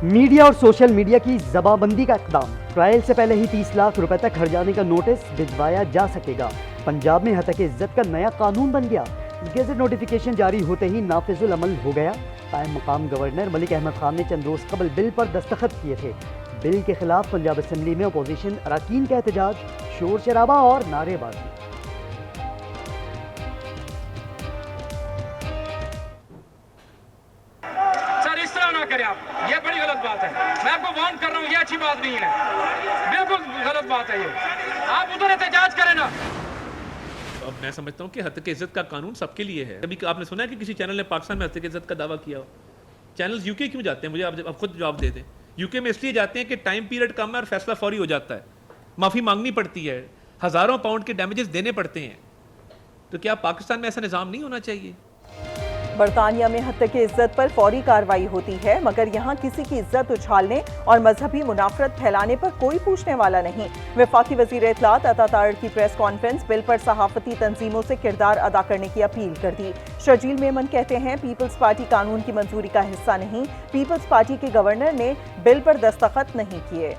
Media और social media की जबाबंदी का इकदाम। ट्रायल से पहले ही 30 लाख रुपए तक हर्जाने का नोटिस भिजवाया जा सकेगा। पंजाब में हत्या इज्जत का नया कानून बन गया। गेजेट नोटिफिकेशन जारी होते ही नाफिजुल अमल हो गया। कायम मकाम गवर्नर मलिक अहमद खान ने चंद रोज कबल बिल पर दस्तखत किए थे। बिल के खिलाफ पंजाब असेंबली में अपोजिशन अरकान का एहतजाज, शोर शराबा और नारेबाजी। करें आप, ये बड़ी गलत बात है। मैं आपको वार्न कर रहा हूँ, ये अच्छी बात नहीं है, बिल्कुल गलत बात है ये। आप उधर एहतजाज करें ना। अब मैं समझता हूँ कि हत्या की इज्जत का कानून सबके लिए है। कभी आपने सुना है कि किसी चैनल ने पाकिस्तान में हत्या की इज्जत का दावा किया हो? चैनल्स यूके क्यों जाते हैं? मुझे आप खुद जवाब दे दें। यूके में इसलिए जाते हैं कि टाइम पीरियड कम है और फैसला फौरी हो जाता है, माफ़ी मांगनी पड़ती है, हज़ारों पाउंड के डैमेजेस देने पड़ते हैं। तो क्या पाकिस्तान में ऐसा निज़ाम नहीं होना चाहिए? बरतानिया में हत्या की इज्जत पर फौरी कार्रवाई होती है, मगर यहाँ किसी की इज्जत उछालने और मजहबी मुनाफरत फैलाने पर कोई पूछने वाला नहीं। वफाकी वजीर इत्तलात अता तारड़ की प्रेस कॉन्फ्रेंस बिल पर सहाफती तंजीमों से किरदार अदा करने की अपील कर दी। शर्जील मेमन कहते हैं, पीपल्स पार्टी कानून की मंजूरी का हिस्सा नहीं। पीपल्स पार्टी के गवर्नर ने बिल पर दस्तखत नहीं किए।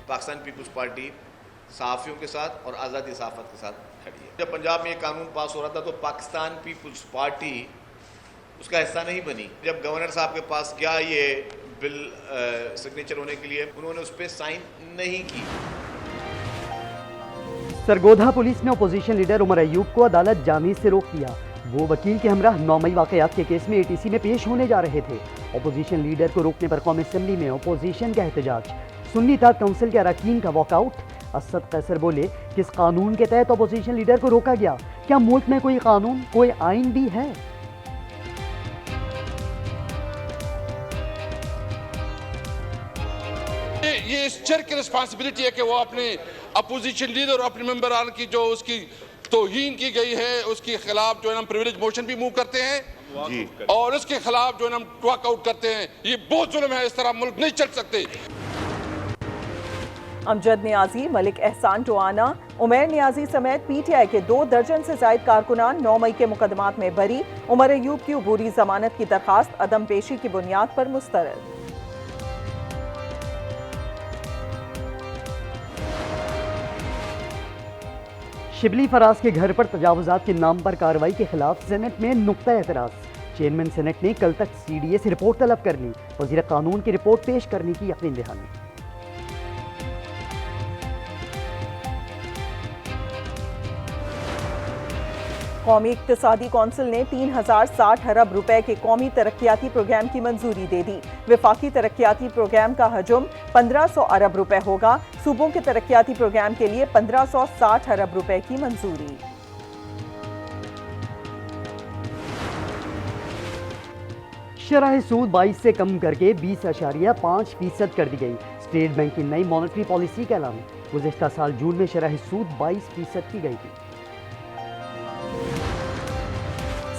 पाकिस्तान पीपल्स पार्टी सहाफ़ियों के साथ और आज़ादी सहाफ़त के साथ खड़ी है। जब पंजाब में ये कानून पास हो रहा था तो पाकिस्तान पीपल्स पार्टी उसका हिस्सा नहीं बनी। जब गवर्नर साहब के पास गया ये बिल सिग्नेचर होने के लिए, उन्होंने उस पर साइन नहीं की। सरगोधा पुलिस ने अपोजिशन लीडर उमर अयूब को अदालत जाने से रोक दिया। वो वकील के हमरा 9 मई वाकयात के केस में एटीसी में पेश होने जा रहे थे। अपोजिशन लीडर को रोकने पर कौमी असेंबली में अपोजिशन का एहतजाज, सुन्नी इत्तेहाद काउंसिल के अरकान का वॉकआउट। असद कैसर बोले, किस कानून के तहत अपोजिशन लीडर को रोका गया? क्या मुल्क में कोई कानून, कोई आइन भी है? ये इस चेयर की रिस्पांसिबिलिटी है कि वो अपने अपोजिशन लीडर और अपने मेंबरान की जो उसकी तौहीन की गई है उसके खिलाफ जो है हम प्रिविलेज मोशन भी मूव करते हैं जी, और उसके खिलाफ जो है हम वॉकआउट करते हैं। ये बहुत जुल्म है, इस तरह मुल्क नहीं चल सकते। अमजद नियाजी, मलिक एहसान टोआना, उमर नियाजी समेत पीटीआई के 2 दर्जन से जायद कारकुनान 9 मई के मुकदमात में बरी। उमर अयूब की अबूरी जमानत की दरखास्त अदम पेशी की बुनियाद पर मुस्तरद। शिबली फराज के घर पर तजावुजात के नाम पर कार्रवाई के खिलाफ सेनेट में नुक्ता एतराज। चेयरमैन सेनेट ने कल तक सीडीए से रिपोर्ट तलब कर ली। वजीर कानून की रिपोर्ट पेश करने की यकीन दहानी। कौमी इक्तिसादी कौंसिल ने 3060 अरब रुपए के कौमी तरक्याती प्रोग्राम की मंजूरी दे दी। वफाकी तरक्याती प्रोग्राम का हजम 1500 अरब रुपए होगा। सूबों के तरक्याती प्रोग्राम के लिए 1560 अरब रुपए की मंजूरी। शरह सूद 22 से कम करके 20.5% कर दी गई। स्टेट बैंक की नई मॉनेटरी पॉलिसी का ऐलान। गुज़िश्ता साल जून में शरह सूद 22% की गई थी।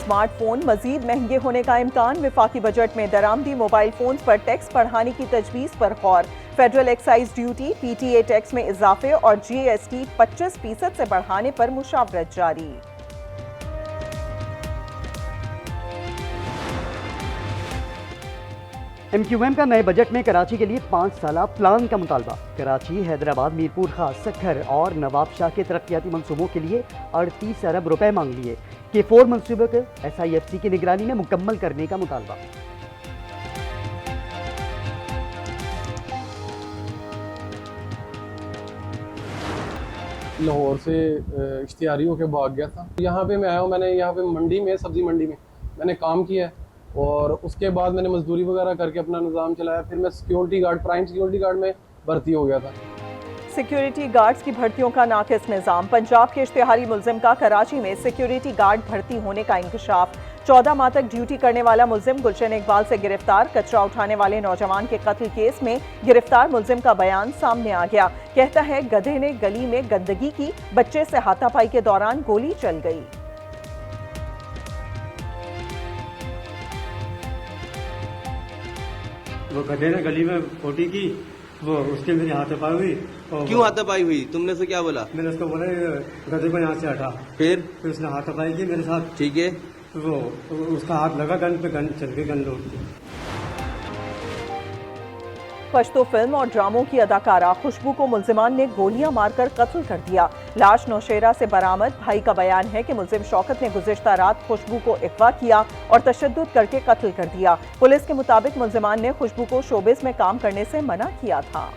स्मार्टफोन मजीद महंगे होने का इम्कान। वफाकी बजट में दरामदी मोबाइल फोन पर टैक्स बढ़ाने की तजवीज़ पर गौर। Federal excise duty, PTA tax में इजाफे और जीएसटी 25% से बढ़ाने पर मुशावरत जारी। MQM का नए बजट में कराची के लिए 5 साला प्लान का मुतालबा। कराची, हैदराबाद, मीरपुर खास, सखर और नवाब शाह के तरक्याती मंसूबों के लिए 38 अरब रुपए मांग लिए। K4 मंसूबे को SIFC की निगरानी में मुकम्मल करने का मुतालबा। लाहौर से इश्तिहारी होकर भाग गया था। यहाँ पे मैं आया हूँ, मैंने यहाँ पे मंडी में, सब्जी मंडी में मैंने काम किया है और उसके बाद मैंने मजदूरी वगैरह करके अपना निज़ाम चलाया। फिर मैं security guard, prime security guard में भर्ती हो गया था। सिक्योरिटी गार्ड्स की भर्तियों का नाकिस निज़ाम। पंजाब के इश्तिहारी मुलजिम का कराची में सिक्योरिटी गार्ड भर्ती होने का इंकशाफ। 14 माह तक ड्यूटी करने वाला मुलजिम गुलशन इकबाल से गिरफ्तार। कचरा उठाने वाले नौजवान के कत्ल केस में गिरफ्तार मुलजिम का बयान सामने आ गया। कहता है, गधे ने गली में गंदगी की, बच्चे से हाथापाई के दौरान गोली चल गई। वो गधे ने गली में पोटी की, वो उसके मेरी हाथापाई हुई। क्यों हाथापाई हुई? तुमने से क्या बोला? मैंने उसको बोला गधे को यहाँ से हटा। फिर उसने हाथापाई की मेरे साथ। ठीक है। वो उसका हाथ लगा गन पे, गन चल के गन लौट दी। पश्तो फिल्म और ड्रामों की अदाकारा खुशबू को मुल्जिमान ने गोलियां मारकर कत्ल कर दिया। लाश नौशेरा से बरामद। भाई का बयान है कि मुल्जिम शौकत ने गुज़िश्ता रात खुशबू को अगवा किया और तशद्दुद करके कत्ल कर दिया। पुलिस के मुताबिक मुल्जिमान ने खुशबू को शोबिस में काम करने से मना किया था।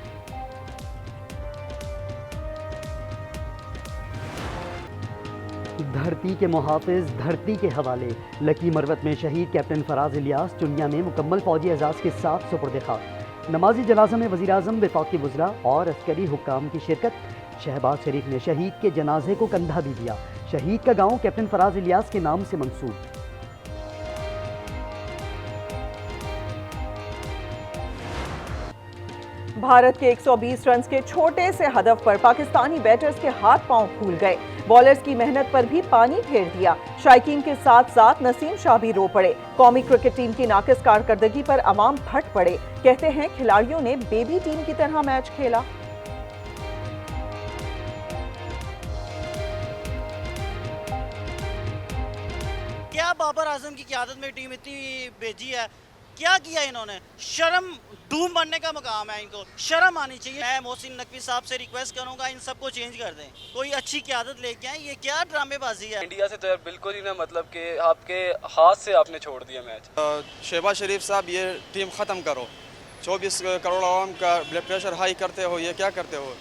धरती के मुहाफिज धरती के हवाले। लकी मरवत में शहीद कैप्टन फराज इलियास चुनिया में मुकम्मल फौजी एजाज के साथ सुपुर्द खाक। नमाजी जनाजा में वज़ीर आज़म, वफाकी वज़रा और अस्करी हुक्काम की शिरकत। शहबाज शरीफ ने शहीद के जनाजे को कंधा भी दिया। शहीद का गांव कैप्टन फराज इलियास के नाम से मंसूब। भारत के 120 रन के छोटे से हदफ पर पाकिस्तानी बैटर्स के हाथ पांव फूल गए। बॉलर्स की मेहनत पर भी पानी फेर दिया। शायकीन के साथ साथ नसीम शाह भी रो पड़े। कौमी क्रिकेट टीम की नाकिस कारकर्दगी पर अवाम फट पड़े। कहते हैं खिलाड़ियों ने बेबी टीम की तरह मैच खेला। क्या बाबर आजम की क़यादत में टीम इतनी भेजी है? क्या किया इन्होंने? शर्म, डूम बनने का मकाम है इनको, शर्म आनी चाहिए। मैं मोहसिन नकवी साहब से रिक्वेस्ट करूंगा इन सबको चेंज कर दें, कोई अच्छी क़यादत लेके आए। ये क्या ड्रामेबाजी है? इंडिया से तो यार बिल्कुल ही ना, मतलब कि आपके हाथ से आपने छोड़ दिया मैच। शहबाज शरीफ साहब, ये टीम ख़त्म करो। 24 करोड़ आवाम का ब्लड प्रेशर हाई करते हो, ये क्या करते हो?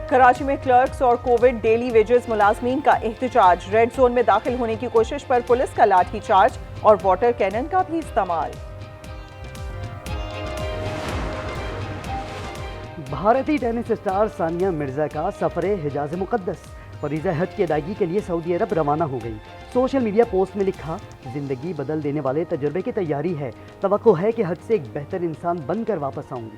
कराची में क्लर्क्स और कोविड डेली वेजेस मुलाजमीन का एहतजाज। रेड जोन में दाखिल होने की कोशिश पर पुलिस का लाठीचार्ज और वाटर कैनन का भी इस्तेमाल। भारतीय टेनिस स्टार सानिया मिर्जा का सफरे हिजाज मुकद्दस। फरीज़ा हज की अदायगी के लिए सऊदी अरब रवाना हो गई। सोशल मीडिया पोस्ट में लिखा, जिंदगी बदल देने वाले तजुर्बे की तैयारी है। तवक्को है कि हज से एक बेहतर इंसान बनकर वापस आऊंगी।